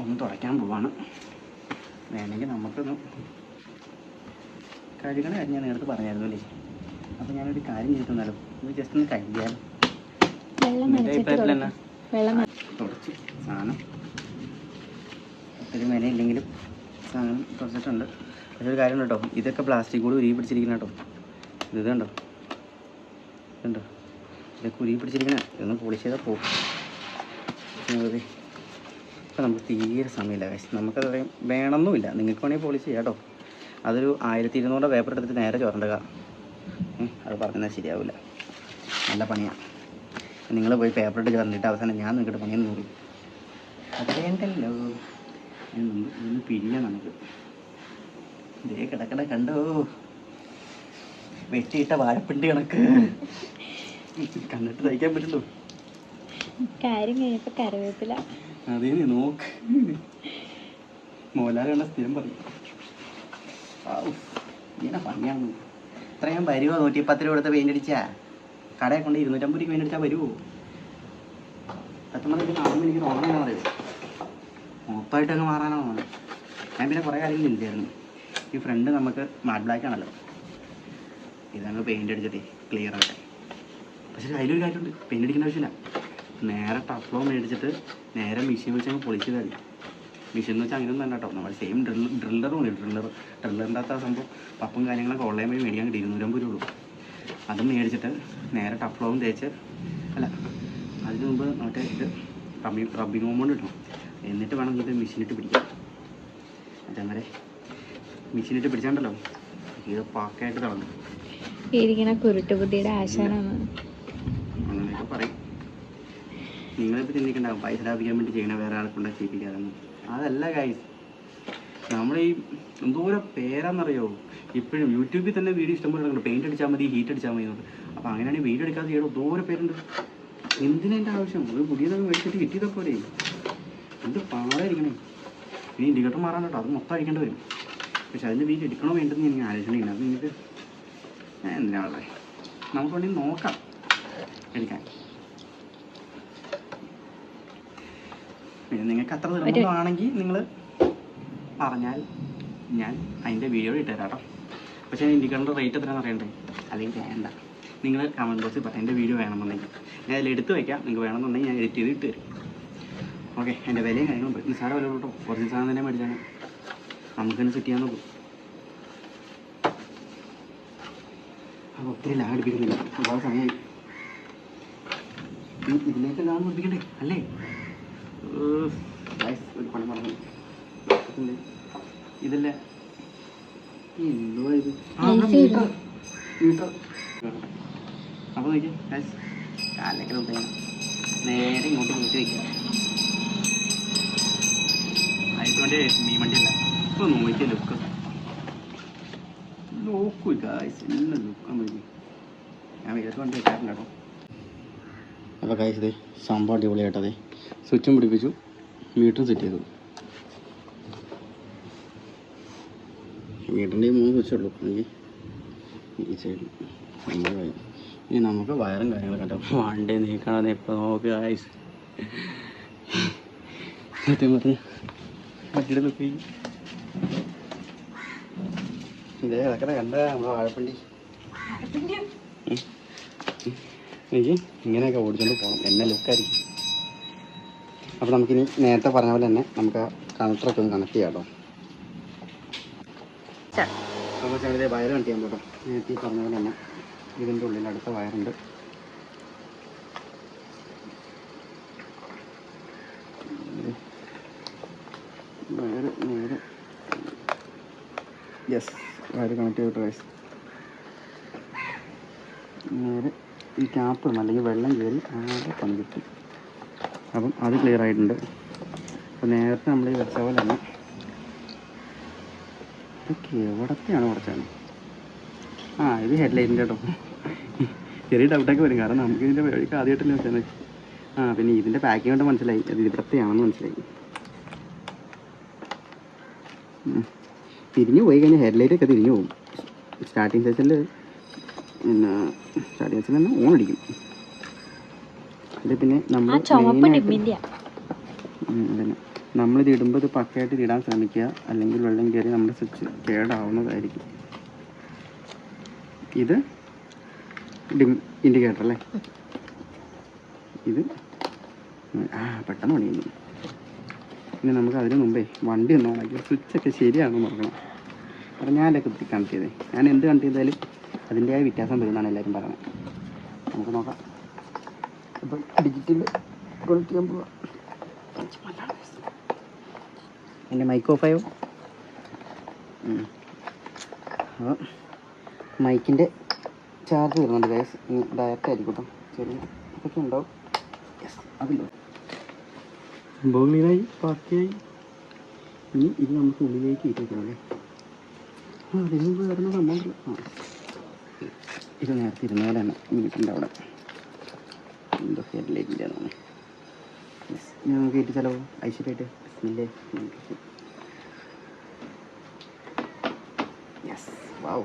ഒന്ന് തുറയ്ക്കാൻ പോവാണ്. വേണമെങ്കിൽ നമുക്കൊന്ന് കഴുകണ കാര്യം ഞാൻ നേരത്തെ പറഞ്ഞായിരുന്നു അല്ലേ. അപ്പോൾ ഞാനൊരു കാര്യം ചെയ്തിട്ടുണ്ടാലും ഇത് ജസ്റ്റ് ഒന്ന് കഴുകിയാലും എൻ്റെ അഭിപ്രായത്തിൽ തന്നെ തുടച്ച് സാധനം ഒത്തിരി മെനയില്ലെങ്കിലും സാധനം തുടച്ചിട്ടുണ്ട്. പക്ഷേ ഒരു കാര്യം കേട്ടോ, ഇതൊക്കെ പ്ലാസ്റ്റിക് കൂടി ഉരുകി പിടിച്ചിരിക്കുന്ന കേട്ടോ. ഇത് കണ്ടോ, ഇതൊക്കെ ഉരുകി പിടിച്ചിരിക്കണ. ഇതൊന്നും പോളിഷ് ചെയ്താൽ പോകും. ഇപ്പം നമുക്ക് തീരെ സമയമില്ല. നമുക്കത് വേണമെന്നുമില്ല. നിങ്ങൾക്ക് വേണമെങ്കിൽ പോളിഷ് ചെയ്യാം കേട്ടോ. അതൊരു 1200 പേപ്പർ എടുത്തിട്ട് നേരെ ചോരണ്ടുക. അത് പറഞ്ഞാൽ ശരിയാവില്ല, നല്ല പണിയാണ്. നിങ്ങൾ പോയി പേപ്പർ ഇട്ട് ചോരണ്ടിട്ട് അവസാനം ഞാൻ നിങ്ങൾക്കിട്ട് പണിയെന്ന് നോക്കും. അത് വേണ്ടല്ലോ. ഇതൊന്ന് പിരിയാം നമുക്ക്. ഇതേ കിടക്കട കണ്ടോ, വെട്ടിയിട്ട വാഴപ്പിണ്ടി കണക്ക്. കണ്ടിട്ട് തയ്ക്കാൻ പറ്റുള്ളൂ. കാര്യം കഴിഞ്ഞപ്പോൾ കറിവേപ്പില അതേ നോക്ക്. മോലാലുള്ള സ്ഥിരം പറയും ഇങ്ങനെ പണിയാണ്. ഇത്രയും വരുമോ? 110 രൂപ കൊടുത്ത് പെയിൻ്റ് അടിച്ചാ കടയെ കൊണ്ട് 250 രൂപ പെയിൻ്റ് അടിച്ചാൽ വരുമോ? സത്യം പറഞ്ഞാൽ കാണുമ്പോൾ എനിക്ക് തോന്നുന്നതെന്ന് പറയുമോ, മൊത്തമായിട്ട് അങ്ങ് മാറാനാണ് തോന്നുന്നത്. ഞാൻ പിന്നെ കുറേ കാര്യങ്ങളില്ലായിരുന്നു. ഈ ഫ്രണ്ട് നമുക്ക് മാറ്റ് ബ്ലാക്ക് ആണല്ലോ, ഇതങ്ങ് പെയിൻ്റ് അടിച്ചിട്ടേ ക്ലിയർ ആകട്ടെ. പക്ഷേ അതിലൊരു കാര്യമുണ്ട്, പെയിൻ്റ് അടിക്കേണ്ട ആവശ്യമില്ല. നേരെ ടഫ്ലോ മേടിച്ചിട്ട് നേരെ മെഷീൻ വെച്ച് അങ്ങ് പൊളിച്ച് തരും. മെഷീൻ എന്ന് വെച്ചാൽ അങ്ങനെയൊന്നും തന്നെ കേട്ടോ, നമ്മൾ സെയിം ഡ്രില്ലറും ഉണ്ട്. ഡ്രില്ലറിൻ്റെ അകത്ത് ആ സംഭവം പപ്പും കാര്യങ്ങളൊക്കെ ഓൺലൈൻ വഴി മേടിക്കാൻ കിട്ടി 250 രൂപ. അതും മേടിച്ചിട്ട് നേരെ ടഫ്ലോവും തേച്ച്, അല്ല അതിന് മുമ്പ് മറ്റേ ഇത് റബ്ബിങ് ഫോം കൊണ്ട് കിട്ടണം. എന്നിട്ട് വേണം ഇത് മെഷീനിട്ട് പിടിക്കാം. അതങ്ങനെ മെഷീനിട്ട് പിടിച്ചാണ്ടല്ലോ ഇത് പാക്കായിട്ട് തുടങ്ങും. ഇരിക്കണ കുരുട്ട് ബുദ്ധിയുടെ ആശാനാണ്. അങ്ങനെയൊക്കെ പറയും. നിങ്ങളിപ്പോൾ ചിന്തിക്കണ്ടാവും പൈസ ലാഭിക്കാൻ വേണ്ടി ചെയ്യണ വേറെ ആളെ കൊണ്ടാ ചെയ്യിപ്പിക്കാതെന്ന്. അതല്ല ഗൈസ്, നമ്മൾ ഈ എന്തോരം പേരാണെന്നറിയോ. ഇപ്പോഴും യൂട്യൂബിൽ തന്നെ വീഡിയോ ഇഷ്ടംപോലെ കിടക്കുന്നുണ്ട്, പെയിൻ്റ് അടിച്ചാൽ മതി, ഹീറ്റ് അടിച്ചാൽ മതി എന്നുണ്ട്. അപ്പോൾ അങ്ങനെയാണെങ്കിൽ വീഡിയോ എടുക്കാതെ ചെയ്യണം. എന്തോരം പേരുണ്ട്. എന്തിനെൻ്റെ ആവശ്യം? ഒരു പുതിയതൊക്കെ മേടിച്ചിട്ട് കിട്ടിയതൊക്കെ പോലെ എന്ത് പാടായിരിക്കണേ. ഇനി ഇൻഡിക്കേറ്റർ മാറാൻ കേട്ടോ, അത് മൊത്തം അടിക്കേണ്ടി വരും. പക്ഷെ അതിൻ്റെ വീഡിയോ എടുക്കണോ വേണ്ടെന്ന് എനിക്ക് ആലോചിക്കണില്ല. അത് നിങ്ങൾക്ക് എന്തിനാ ഉള്ളത്, നമുക്ക് വേണമെങ്കിൽ നോക്കാം എടുക്കാൻ. പിന്നെ നിങ്ങൾക്ക് അത്ര നിർബന്ധമാണെങ്കിൽ നിങ്ങൾ പറഞ്ഞാൽ ഞാൻ അതിൻ്റെ വീഡിയോ ഇട്ടുതരാം കേട്ടോ. പക്ഷേ ഇൻഡിക്കേറ്ററിൻ്റെ റേറ്റ് എത്രയാണെന്ന് അറിയണ്ടേ? അല്ലെങ്കിൽ വേണ്ട, നിങ്ങൾ കമൻറ്റ് ബോക്സിൽ പറയാം എൻ്റെ വീഡിയോ വേണമെന്നുണ്ടെങ്കിൽ ഞാൻ അതിൽ എടുത്ത് വയ്ക്കാം. നിങ്ങൾക്ക് വേണമെന്നുണ്ടെങ്കിൽ ഞാൻ എഡിറ്റ് ചെയ്ത് ഇട്ട് തരും. ഓക്കെ, എൻ്റെ വിലയും കാര്യങ്ങളും പോയി നിസ്സാര വില കേട്ടോ. കുറച്ച് സാധനം തന്നെ മേടിച്ചാൽ നമുക്ക് തന്നെ സെറ്റ് ചെയ്യാൻ നോക്കും. അപ്പോൾ ഒത്തിരി ലാഗ് അടിപ്പിക്കുന്നില്ല, ഒരുപാട് സമയമായി. ഇതിലേക്ക് ലാഗ് പഠിപ്പിക്കണ്ടേ അല്ലേ? ഒരു പണി പറഞ്ഞു ഇതല്ല എന്തുവാ ഇത്? മീറ്റർ അപ്പോൾ നോക്കിയാൽ കാലിലേക്ക് നോക്കിയാൽ നേരെ ഇങ്ങോട്ട് നീട്ടി വയ്ക്കുക. ആയിക്കൊണ്ട് മീൻ വണ്ടിയല്ല. ഇപ്പോൾ നോക്കിയ ലുക്ക് നോക്കൂ ഗായ്സ്, എന്നെ ലുക്കാൻ മതി. ഞാൻ വീട്ടിൽ വണ്ടി വെക്കാറില്ല കേട്ടോ. അപ്പോൾ ഗായ്സ് ഇതേ സംഭവം അടിപൊളിയായിട്ടതേ സ്വിച്ചും പിടിപ്പിച്ചു, മീറ്ററും സെറ്റ് ചെയ്തു. മീറ്ററിൻ്റെ 3 സ്വിച്ചുള്ളൂ എനിക്ക് ഈ സൈഡിൽ. ഇനി നമുക്ക് വയറും കാര്യങ്ങളൊക്കെ കേട്ടോ വണ്ടി നീക്കണമെന്ന് ഇപ്പോൾ നോക്കുക ഗായ്സ്. സത്യം പറഞ്ഞ വണ്ടിയുടെ ലുക്ക് ഇതേ കിടക്കണ കണ്ട നമ്മളെ വാഴപ്പണ്ടി. എനിക്ക് ഇങ്ങനെയൊക്കെ ഓടിച്ചുകൊണ്ട് പോകണം, എന്നെ ലുക്കായിരിക്കും. അപ്പോൾ നമുക്കിനി നേരത്തെ പറഞ്ഞ പോലെ തന്നെ നമുക്ക് ആ കണക്ടറൊക്കെ ഒന്ന് കണക്ട് ചെയ്യാം കേട്ടോ. അപ്പോൾ ചെറിയ വയർ കണക്ട് ചെയ്യാൻ പോട്ടോ. നേരത്തെ പറഞ്ഞ പോലെ തന്നെ ഇതിൻ്റെ ഉള്ളിൽ അടുത്ത വയറുണ്ട്. വയറ് നേരെ യെസ് വയറ് കണക്ട് ചെയ്തിട്ട് വയസ്സ് നേരെ ഈ ക്യാപ്പ് അല്ലെങ്കിൽ വെള്ളം കയറി ആകെ പണി കിട്ടും. അപ്പം അത് ക്ലിയർ ആയിട്ടുണ്ട്. അപ്പോൾ നേരത്തെ നമ്മൾ ഈ വെച്ച പോലെ തന്നെ ഇതൊക്കെ എവിടത്തെയാണ് കുറച്ചാണ്. ഇത് ഹെഡ്ലൈറ്റിൻ്റെ കേട്ടോ. ചെറിയ ഡൗട്ടൊക്കെ വരും, കാരണം നമുക്ക് ഇതിൻ്റെ വഴിക്ക് ആദ്യമായിട്ടല്ലേ വെച്ചാൽ. പിന്നെ ഇതിൻ്റെ പാക്കിംഗ് കൊണ്ട് മനസ്സിലായി അത് ഇവിടത്തെയാണെന്ന് മനസ്സിലായി. തിരിഞ്ഞു പോയി കഴിഞ്ഞാൽ ഹെഡ്ലൈറ്റൊക്കെ തിരിഞ്ഞു പോകും. സ്റ്റാർട്ടിങ് സെഷനിൽ പിന്നെ സ്റ്റാർട്ടിങ് സെഷനിൽ തന്നെ ഓൺ അടിക്കും. അത് പിന്നെ നമ്മൾ അതന്നെ നമ്മളിത് ഇടുമ്പോൾ ഇത് പക്കയായിട്ട് ഇടാൻ ശ്രമിക്കുക, അല്ലെങ്കിൽ വെള്ളം കയറി നമ്മുടെ സ്വിച്ച് കേടാവുന്നതായിരിക്കും. ഇത് ഇൻഡിക്കേറ്റർ അല്ലേ? ഇത് പെട്ടെന്ന് പണിയുന്നു. പിന്നെ നമുക്ക് അതിന് മുമ്പേ വണ്ടി ഒന്ന് ഓണാക്കി സ്വിച്ചൊക്കെ ശരിയാണെന്ന് നോക്കണം. അപ്പം ഞാനൊക്കെ കുത്തി കണക്ട് ചെയ്തേ. ഞാൻ എന്ത് കണക്ട് ചെയ്താലും അതിൻ്റെതായ വ്യത്യാസം വരുന്നതാണ് എല്ലാവരും പറയുന്നത്. നമുക്ക് നോക്കാം. ഇപ്പം ഡിജിറ്റൽ കണക്ട് ചെയ്യാൻ പോവാം. എൻ്റെ മൈക്ക് ഓഫായോ? അപ്പോൾ മൈക്കിൻ്റെ ചാർജ് വരുന്നുണ്ട് ഗൈസ്. ഇനി ഡയറക്റ്റ് ആയിരിക്കും കേട്ടോ, ചെറിയ ഇതൊക്കെ ഉണ്ടാവും. യെസ് അതില്ലോ സംഭവം ക്ലീനായി പാർട്ടിയായി. ഇനി ഇത് നമുക്ക് ഉള്ളിലേക്ക് ഇരിക്കണം അല്ലേ? അതിന് മുമ്പ് വരുന്ന സംഭവം ഇത് നേരത്തെ ഇരുന്ന പോലെ തന്നെ മീറ്റിൻ്റെ അവിടെ എന്തോ ഹെഡ്ലൈറ്റിൻ്റെ ആണ്. യെസ് ഇനി നമുക്ക് ഇട്ട് ചിലവ് ഐശ്വര്യമായിട്ട് ബിസ്മില്ലേ. യെസ് വാവ്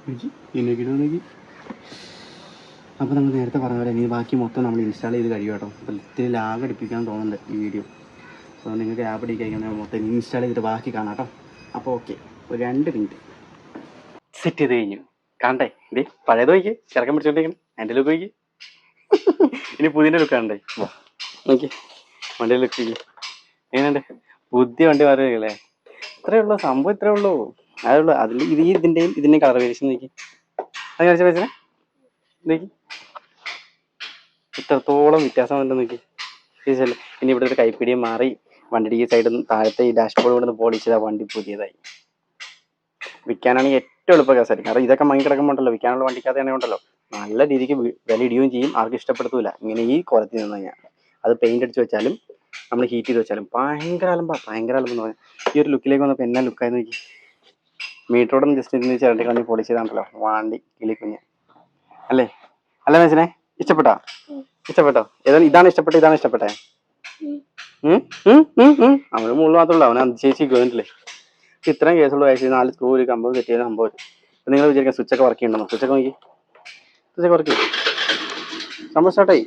നോക്കി എന്നെ കിട്ടുമെന്നോക്കി. അപ്പോൾ നമ്മൾ നേരത്തെ പറഞ്ഞ പോലെ ഇനി ബാക്കി മൊത്തം നമ്മൾ ഇൻസ്റ്റാൾ ചെയ്ത് കഴിയും കേട്ടോ. അപ്പോൾ ഇത്തിരി ലാഗ് അടിപ്പിക്കാൻ തോന്നുന്നുണ്ട് ഈ വീഡിയോ. അപ്പോൾ നിങ്ങൾക്ക് ആപ്പ് അടിക്കാൻ കഴിയുമ്പോൾ മൊത്തം ഇൻസ്റ്റാൾ ചെയ്തിട്ട് ബാക്കി കാണാം കേട്ടോ. അപ്പോൾ ഓക്കെ, ഒരു 2 മിനിറ്റ് സെറ്റ് ചെയ്ത് കഴിഞ്ഞു. കാണണ്ടേ? ഇതേ പഴയത് നോക്കി ചിറക്കം പിടിച്ചോണ്ടിരിക്കണം. എൻ്റെ ലുക്ക് നോക്കി. ഇനി പുതിയ ലുക്ക് കാണണ്ടേ? നോക്കി വണ്ടിയുടെ ലുക്ക് നോക്കി എങ്ങനെയുണ്ട്? പുതിയ വണ്ടി മാറിയല്ലേ? ഇത്രയേ ഉള്ളൂ സംഭവം, ഇത്രയേ ഉള്ളൂ. അതേ ഉള്ളൂ. അതിൽ ഇതിൻ്റെയും കളർ വേരിയേഷൻ നോക്കി. അത് കഴിച്ച പൈസ നോക്കി ഇത്രത്തോളം വ്യത്യാസം ഉണ്ട് നോക്കി. ഇനി ഇവിടെ ഒരു കൈപ്പിടിയും മാറി വണ്ടിയുടെ ഈ സൈഡിൽ നിന്ന് താഴത്തെ ഈ ഡാഷ്ബോർഡ് കൊണ്ട് പോളിഷ് ചെയ്താൽ വണ്ടി പുതിയതായി. വിൽക്കാനാണെങ്കിൽ ഏറ്റവും എളുപ്പ കേസായിരിക്കും. കാരണം ഇതൊക്കെ മങ്ങി കിടക്കുമ്പോണ്ടല്ലോ, വിൽക്കാനുള്ള വണ്ടിക്കകത്ത് ഉണ്ടല്ലോ നല്ല രീതിക്ക് വില ഇടുകയും ചെയ്യും. ആർക്കും ഇഷ്ടപ്പെടുത്തൂല ഇങ്ങനെ ഈ കുളത്തിൽ നിന്ന് കഴിഞ്ഞാൽ. അത് പെയിൻ്റ് അടിച്ച് വെച്ചാലും നമ്മൾ ഹീറ്റ് ചെയ്ത് വെച്ചാലും ഭയങ്കര അലമ്പെന്ന് പറഞ്ഞാൽ. ഈ ഒരു ലുക്കിലേക്ക് വന്നപ്പോൾ എന്നാ ലുക്കായി നോക്കി. മീറ്ററോടൊന്നും ജസ്റ്റ് ഇന്ന് ചിരണ്ടി കളഞ്ഞ് പോളിഷ് ചെയ്താണല്ലോ വണ്ടി കിളിക്കുഞ്ഞ് അല്ലേ? അല്ല മെസ്സിനെ ഇഷ്ടപ്പെട്ടോ? ഇതാണ് ഇഷ്ടപ്പെട്ടേ? അവന് മുകളിൽ മാത്രമല്ല, അവനെ അതിശയിച്ച് ഗവൺമെന്റില്ലേ. ഇത്രയും കേസുള്ള വയസ്സിൽ 4 സ്ക്രൂ ഒരു കമ്പ് സെറ്റ് ചെയ്ത സംഭവം. ഇപ്പം നിങ്ങൾ വിചാരിക്കാം സ്വിച്ചൊക്കെ വർക്ക് ചെയ്യണമെന്നോ? സ്വിച്ചൊക്കെ നോക്കി, സ്വിച്ചൊക്കെ വർക്ക് ചെയ്യും, സംഭവം സ്റ്റാർട്ടായി.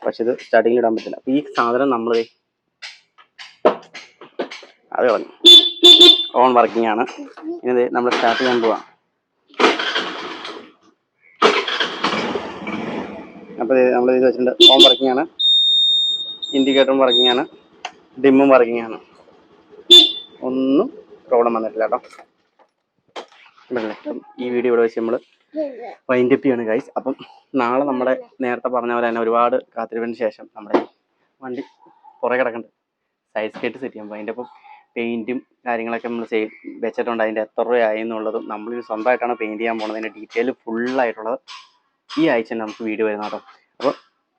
പക്ഷെ ഇത് സ്റ്റാർട്ടിങ്ങിൽ ഇടാൻ പറ്റില്ല. അപ്പോൾ ഈ സാധനം നമ്മൾ അത് കളഞ്ഞു. ഓൺ വർക്കിംഗ് ആണ്. ഇനി നമ്മൾ സ്റ്റാർട്ട് ചെയ്യാൻ പോവാം. അപ്പോൾ നമ്മൾ ഇത് വെച്ചിട്ടുണ്ട്. ഓൺ വർക്കിംഗ് ആണ്, ഇൻഡിക്കേറ്ററും വർക്കിംഗ് ആണ്, ഡിമ്മും വർക്കിംഗ് ആണ്. ഒന്നും പ്രോബ്ലം വന്നിട്ടില്ല കേട്ടോ. ഈ വീഡിയോ ഇവിടെ വെച്ച് നമ്മൾ വൈൻഡപ്പ് ചെയ്യാണ് ഗൈസ്. അപ്പം നാളെ നമ്മുടെ നേരത്തെ പറഞ്ഞ പോലെ തന്നെ ഒരുപാട് കാത്തിരിപ്പിന് ശേഷം നമ്മുടെ വണ്ടി കുറേ കിടക്കുന്നുണ്ട്. സൈഡ് സ്കേറ്റ് സെറ്റ് ചെയ്യുമ്പോൾ അതിൻ്റെ ഒപ്പം പെയിൻറ്റും കാര്യങ്ങളൊക്കെ നമ്മൾ വെച്ചിട്ടുണ്ട്. അതിൻ്റെ എത്ര രൂപയായി എന്നുള്ളതും നമ്മൾ സ്വന്തമായിട്ടാണ് പെയിൻറ്റ് ചെയ്യാൻ പോകുന്നത്. അതിൻ്റെ ഡീറ്റെയിൽ ഫുള്ളായിട്ടുള്ളത് ഈ ആഴ്ച നമുക്ക് വീഡിയോ വരുന്ന കേട്ടോ. അപ്പോൾ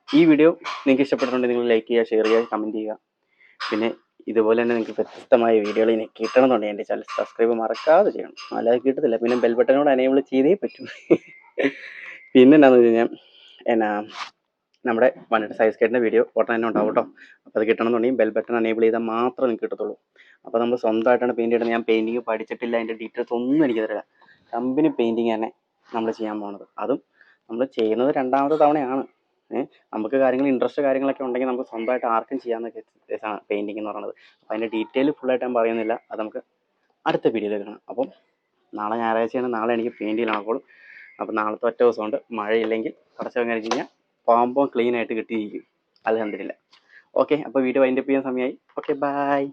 ഈ വീഡിയോ നിങ്ങൾക്ക് ഇഷ്ടപ്പെട്ടിട്ടുണ്ടെങ്കിൽ നിങ്ങൾ ലൈക്ക് ചെയ്യുക, ഷെയർ ചെയ്യുക, കമൻറ്റ് ചെയ്യുക. പിന്നെ ഇതുപോലെ തന്നെ നിങ്ങൾക്ക് വ്യത്യസ്തമായ വീഡിയോകൾ ഇനി കിട്ടണമെന്നുണ്ടെങ്കിൽ എൻ്റെ ചാനൽ സബ്സ്ക്രൈബ് മറക്കാതെ ചെയ്യണം. അല്ലാതെ കിട്ടത്തില്ല. പിന്നെ ബെൽ ബട്ടനോട് എനേബിൾ ചെയ്തേ പറ്റൂ. പിന്നെ എന്താണെന്ന് വെച്ച് കഴിഞ്ഞാൽ നമ്മുടെ വണ്ടിയുടെ സൈസ് കേട്ടിൻ്റെ വീഡിയോ ഉടനെ തന്നെ ഉണ്ടാവും കേട്ടോ. അപ്പോൾ അത് കിട്ടണമെന്നുണ്ടെങ്കിൽ ബെൽ ബട്ടൺ എനേബിൾ ചെയ്താൽ മാത്രമേ നിങ്ങൾക്ക് കിട്ടത്തുള്ളൂ. അപ്പോൾ നമ്മൾ സ്വന്തമായിട്ടാണ് പെയിൻറ്റ് ചെയ്യുന്നത്. ഞാൻ പെയിൻറ്റിങ് പഠിച്ചിട്ടില്ല, അതിൻ്റെ ഡീറ്റെയിൽസ് ഒന്നും എനിക്ക് തരില്ല. കമ്പനി പെയിൻറ്റിങ് തന്നെ നമ്മൾ ചെയ്യാൻ പോകുന്നത്. അതും നമ്മൾ ചെയ്യുന്നത് 2ാമത്തെ തവണയാണ്. നമുക്ക് ഇൻട്രസ്റ്റ് കാര്യങ്ങളൊക്കെ ഉണ്ടെങ്കിൽ നമുക്ക് സ്വന്തമായിട്ട് ആർക്കും ചെയ്യാവുന്ന കേസാണ് പെയിൻറ്റിങ് എന്ന് പറയുന്നത്. അപ്പോൾ അതിൻ്റെ ഡീറ്റെയിൽ ഫുള്ളായിട്ട് ഞാൻ പറയുന്നില്ല. അത് നമുക്ക് അടുത്ത വീഡിയോയിൽ കാണാം. അപ്പം നാളെ ഞായറാഴ്ചയാണ്. നാളെ എനിക്ക് പെയിൻറ്റ് ചെയ്യലാണുള്ളൂ. അപ്പോൾ നാളത്തെ ഒറ്റ ദിവസം കൊണ്ട് മഴയില്ലെങ്കിൽ കടച്ചവൻ കഴിച്ച് കഴിഞ്ഞാൽ പാമ്പും ക്ലീൻ ആയിട്ട് കിട്ടിയിരിക്കും. അൽഹംദുലില്ലാ. ഓക്കെ, അപ്പോൾ വീഡിയോ വൈൻഡപ്പ് ചെയ്യാൻ സമയമായി. Okay, by.